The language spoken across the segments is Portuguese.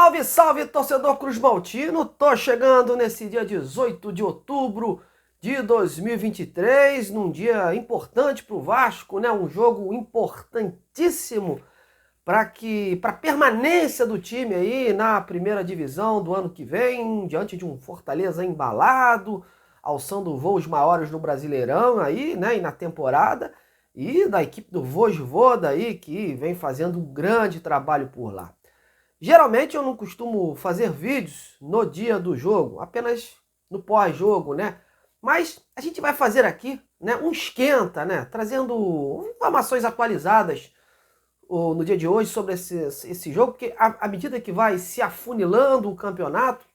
Salve, salve, torcedor cruzmaltino! Tô chegando nesse dia 18 de outubro de 2023, num dia importante para o Vasco, né? Um jogo importantíssimo para a permanência do time aí na primeira divisão do ano que vem, diante de um Fortaleza embalado, alçando voos maiores no Brasileirão aí, né? E na temporada, e da equipe do Vojvoda aí, que vem fazendo um grande trabalho por lá. Geralmente eu não costumo fazer vídeos no dia do jogo, apenas no pós-jogo, né? Mas a gente vai fazer aqui, né, um esquenta, né? Trazendo informações atualizadas no dia de hoje sobre esse jogo, porque à medida que vai se afunilando o campeonato,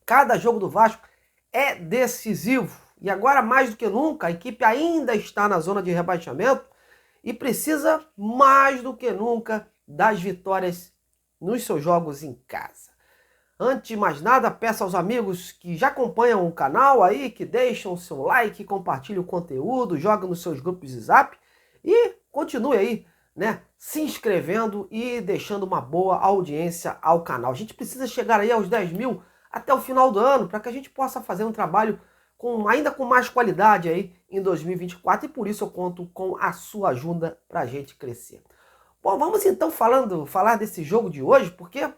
cada jogo do Vasco é decisivo. E agora, mais do que nunca, a equipe ainda está na zona de rebaixamento e precisa, mais do que nunca, das vitórias nos seus jogos em casa. Antes de mais nada, peço aos amigos que já acompanham o canal aí, que deixam o seu like, compartilhem o conteúdo, jogam nos seus grupos de zap e continue aí, né, se inscrevendo e deixando uma boa audiência ao canal. A gente precisa chegar aí aos 10 mil até o final do ano, para que a gente possa fazer um trabalho ainda com mais qualidade aí em 2024, e por isso eu conto com a sua ajuda para a gente crescer. Bom, vamos então falar desse jogo de hoje, porque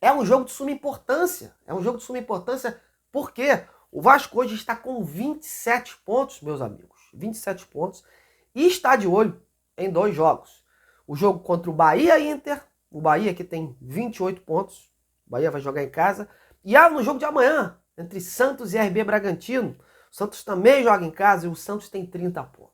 é um jogo de suma importância. É um jogo de suma importância porque o Vasco hoje está com 27 pontos, meus amigos. 27 pontos. E está de olho em dois jogos. O jogo contra o Bahia Inter. O Bahia que tem 28 pontos. O Bahia vai jogar em casa. E no jogo de amanhã, entre Santos e RB Bragantino. O Santos também joga em casa e o Santos tem 30 pontos.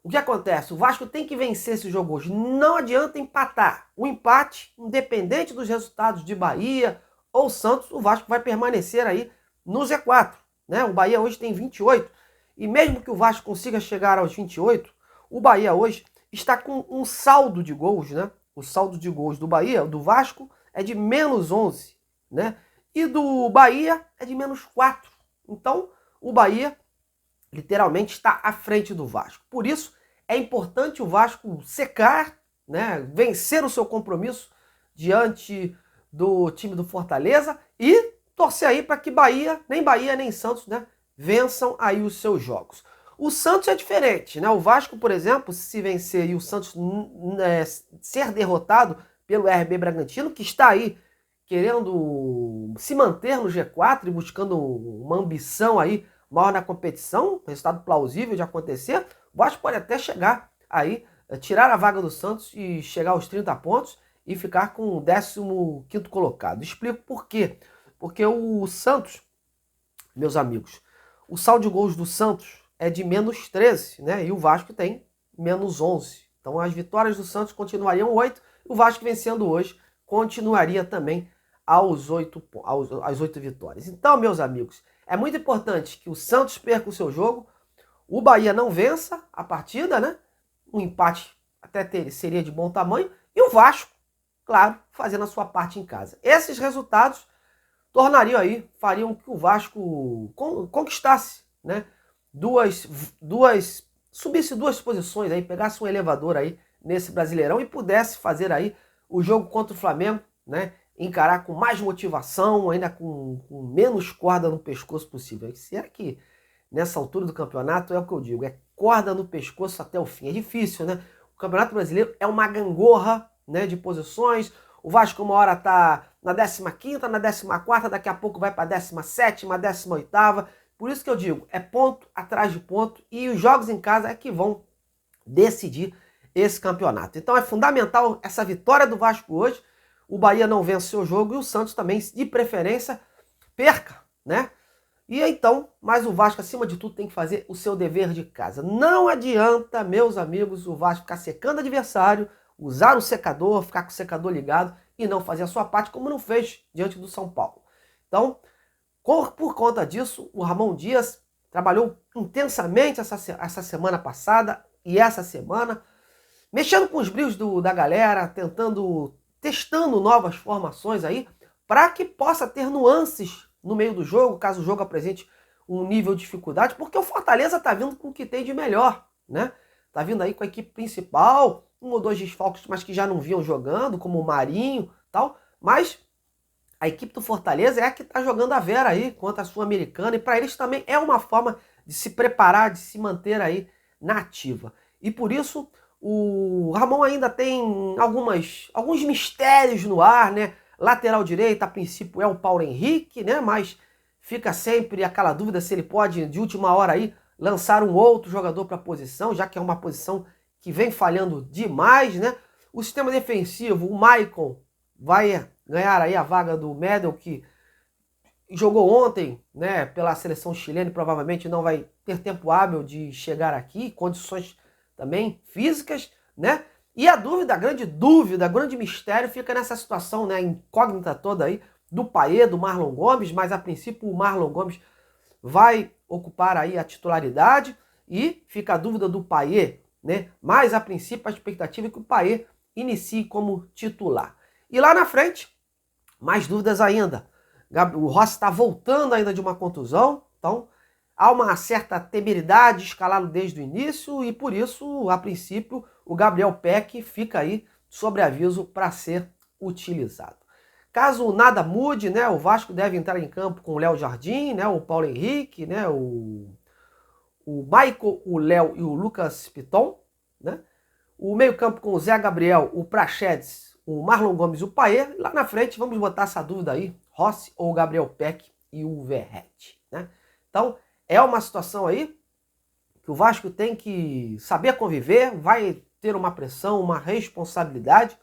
O que acontece? O Vasco tem que vencer esse jogo hoje. Não adianta empatar. O empate, independente dos resultados de Bahia ou Santos, o Vasco vai permanecer aí no Z4. Né? O Bahia hoje tem 28. E mesmo que o Vasco consiga chegar aos 28, o Bahia hoje está com um saldo de gols, né? O saldo de gols do Bahia, do Vasco, é de menos 11. Né? E do Bahia é de menos 4. Então, o Bahia literalmente está à frente do Vasco. Por isso, é importante o Vasco secar, né, vencer o seu compromisso diante do time do Fortaleza e torcer aí para que Bahia nem Santos, né, vençam aí os seus jogos. O Santos é diferente, né? O Vasco, por exemplo, se vencer e o Santos ser derrotado pelo RB Bragantino, que está aí querendo se manter no G4 e buscando uma ambição aí maior na competição, resultado plausível de acontecer, o Vasco pode até chegar aí, tirar a vaga do Santos e chegar aos 30 pontos e ficar com o 15º colocado. Explico por quê. Porque o Santos, meus amigos, o saldo de gols do Santos é de menos 13, né? E o Vasco tem menos 11. Então as vitórias do Santos continuariam 8, e o Vasco vencendo hoje continuaria também às 8 vitórias. Então, meus amigos, é muito importante que o Santos perca o seu jogo, o Bahia não vença a partida, né? Um empate até seria de bom tamanho, e o Vasco, claro, fazendo a sua parte em casa. Esses resultados fariam que o Vasco conquistasse, né? Subisse duas posições aí, pegasse um elevador aí nesse Brasileirão e pudesse fazer aí o jogo contra o Flamengo, né? Encarar com mais motivação, ainda com menos corda no pescoço possível. Será que nessa altura do campeonato é o que eu digo, é corda no pescoço até o fim? É difícil, né? O Campeonato Brasileiro é uma gangorra, né, de posições. O Vasco uma hora tá na 15ª, na 14ª, daqui a pouco vai para a 17ª, 18ª. Por isso que eu digo, é ponto atrás de ponto e os jogos em casa é que vão decidir esse campeonato. Então é fundamental essa vitória do Vasco hoje. O Bahia não vence o seu jogo e o Santos também, de preferência, perca, né? E então, mas o Vasco, acima de tudo, tem que fazer o seu dever de casa. Não adianta, meus amigos, o Vasco ficar secando o adversário, usar o secador, ficar com o secador ligado e não fazer a sua parte, como não fez diante do São Paulo. Então, por conta disso, o Ramon Dias trabalhou intensamente essa semana passada e essa semana, mexendo com os brilhos da galera, testando novas formações aí, para que possa ter nuances no meio do jogo, caso o jogo apresente um nível de dificuldade, porque o Fortaleza tá vindo com o que tem de melhor, né? Tá vindo aí com a equipe principal, um ou dois desfalques, mas que já não vinham jogando, como o Marinho, tal, mas a equipe do Fortaleza é a que está jogando a Vera aí contra a Sul-Americana, e para eles também é uma forma de se preparar, de se manter aí na ativa. E por isso o Ramon ainda tem alguns mistérios no ar, né? Lateral direito, a princípio, é o Paulo Henrique, né? Mas fica sempre aquela dúvida se ele pode, de última hora aí, lançar um outro jogador para a posição, já que é uma posição que vem falhando demais, né? O sistema defensivo, o Maicon vai ganhar aí a vaga do Medel, que jogou ontem, né, pela seleção chilena e provavelmente não vai ter tempo hábil de chegar aqui, condições também físicas, né? E a grande mistério fica nessa situação, né, incógnita toda aí do Payet, do Marlon Gomes, mas a princípio o Marlon Gomes vai ocupar aí a titularidade e fica a dúvida do Payet, né? Mas a princípio a expectativa é que o Payet inicie como titular. E lá na frente, mais dúvidas ainda. O Rossi está voltando ainda de uma contusão, então há uma certa temeridade de escalá-lo desde o início e por isso, a princípio, o Gabriel Peck fica aí sobre aviso para ser utilizado. Caso nada mude, né, o Vasco deve entrar em campo com o Léo Jardim, né, o Paulo Henrique, né, o Maicon, o Léo e o Lucas Piton, né? O meio-campo com o Zé Gabriel, o Praxedes, o Marlon Gomes e o Payet. Lá na frente, vamos botar essa dúvida aí, Rossi ou Gabriel Peck e o Verratti, né? Então, é uma situação aí que o Vasco tem que saber conviver, vai ter uma pressão, uma responsabilidade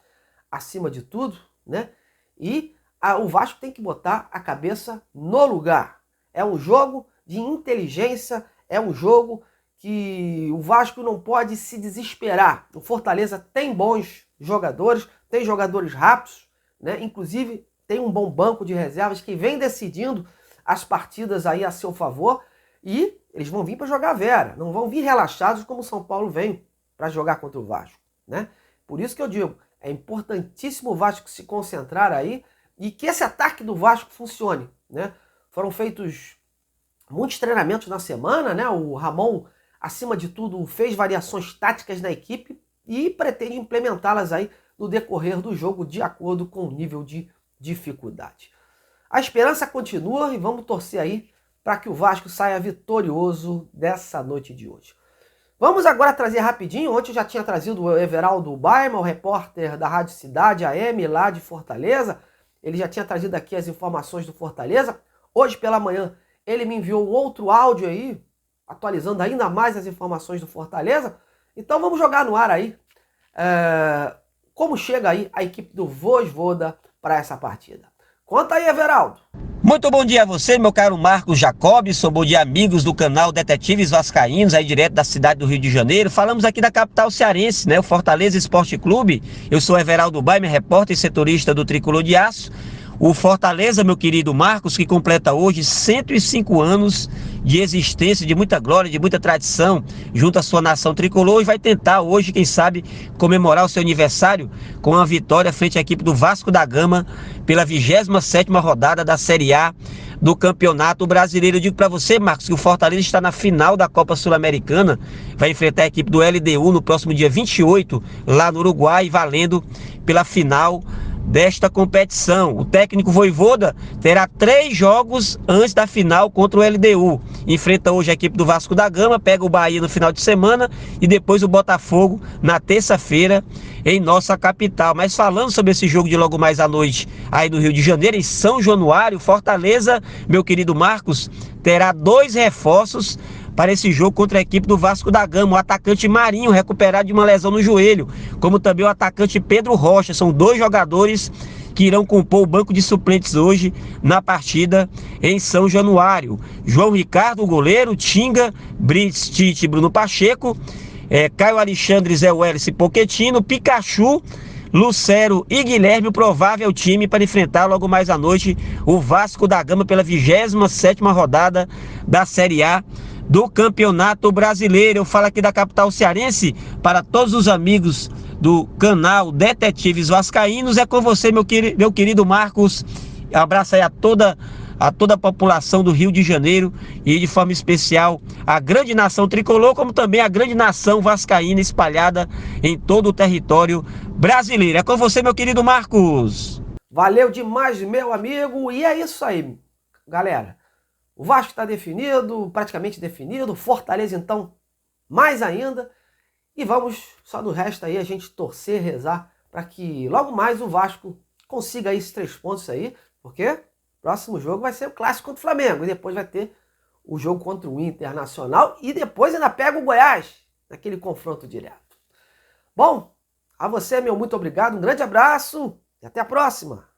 acima de tudo, né? E o Vasco tem que botar a cabeça no lugar. É um jogo de inteligência, é um jogo que o Vasco não pode se desesperar. O Fortaleza tem bons jogadores, tem jogadores rápidos, né? Inclusive tem um bom banco de reservas que vem decidindo as partidas aí a seu favor e eles vão vir para jogar a Vera, não vão vir relaxados como o São Paulo vem para jogar contra o Vasco, né? Por isso que eu digo, é importantíssimo o Vasco se concentrar aí e que esse ataque do Vasco funcione, né? Foram feitos muitos treinamentos na semana, né? O Ramon, acima de tudo, fez variações táticas na equipe e pretende implementá-las aí no decorrer do jogo de acordo com o nível de dificuldade. A esperança continua e vamos torcer aí para que o Vasco saia vitorioso dessa noite de hoje. Vamos agora trazer rapidinho, ontem eu já tinha trazido o Everaldo Baima, o repórter da Rádio Cidade AM lá de Fortaleza, ele já tinha trazido aqui as informações do Fortaleza. Hoje pela manhã ele me enviou outro áudio aí, atualizando ainda mais as informações do Fortaleza. Então vamos jogar no ar aí como chega aí a equipe do Vojvoda para essa partida. Conta aí, Everaldo. Muito bom dia a você, meu caro Marcos Jacobson, bom dia amigos do canal Detetives Vascaínos, aí direto da cidade do Rio de Janeiro. Falamos aqui da capital cearense, né, o Fortaleza Esporte Clube. Eu sou Everaldo Baima, repórter e setorista do Tricolor de Aço. O Fortaleza, meu querido Marcos, que completa hoje 105 anos de existência, de muita glória, de muita tradição, junto à sua nação tricolor, e vai tentar hoje, quem sabe, comemorar o seu aniversário com uma vitória frente à equipe do Vasco da Gama pela 27ª rodada da Série A do Campeonato Brasileiro. Eu digo para você, Marcos, que o Fortaleza está na final da Copa Sul-Americana, vai enfrentar a equipe do LDU no próximo dia 28, lá no Uruguai, valendo pela final desta competição. O técnico Vojvoda terá 3 jogos antes da final contra o LDU. Enfrenta hoje a equipe do Vasco da Gama, pega o Bahia no final de semana e depois o Botafogo na terça-feira em nossa capital. Mas falando sobre esse jogo de logo mais à noite aí do Rio de Janeiro, em São Januário, Fortaleza, meu querido Marcos, terá 2 reforços para esse jogo contra a equipe do Vasco da Gama. O atacante Marinho, recuperado de uma lesão no joelho, como também o atacante Pedro Rocha. São 2 jogadores que irão compor o banco de suplentes hoje na partida em São Januário. João Ricardo, o goleiro, Tinga, Brits, Tite, Bruno Pacheco, Caio Alexandre, Zé Welles, Pochettino, Pikachu, Lucero e Guilherme, o provável time para enfrentar logo mais à noite o Vasco da Gama pela 27ª rodada da Série A do Campeonato Brasileiro. Eu falo aqui da capital cearense para todos os amigos do canal Detetives Vascaínos. É com você, meu querido Marcos. Um abraço aí a toda a população do Rio de Janeiro e de forma especial a grande nação tricolor, como também a grande nação vascaína espalhada em todo o território brasileiro. É com você, meu querido Marcos. Valeu demais, meu amigo. E é isso aí, galera. O Vasco está definido, praticamente definido. Fortaleza, então, mais ainda. E vamos, só do resto aí, a gente torcer, rezar para que logo mais o Vasco consiga esses 3 pontos aí, porque próximo jogo vai ser o clássico contra o Flamengo e depois vai ter o jogo contra o Internacional e depois ainda pega o Goiás naquele confronto direto. Bom, a você, meu muito obrigado, um grande abraço e até a próxima!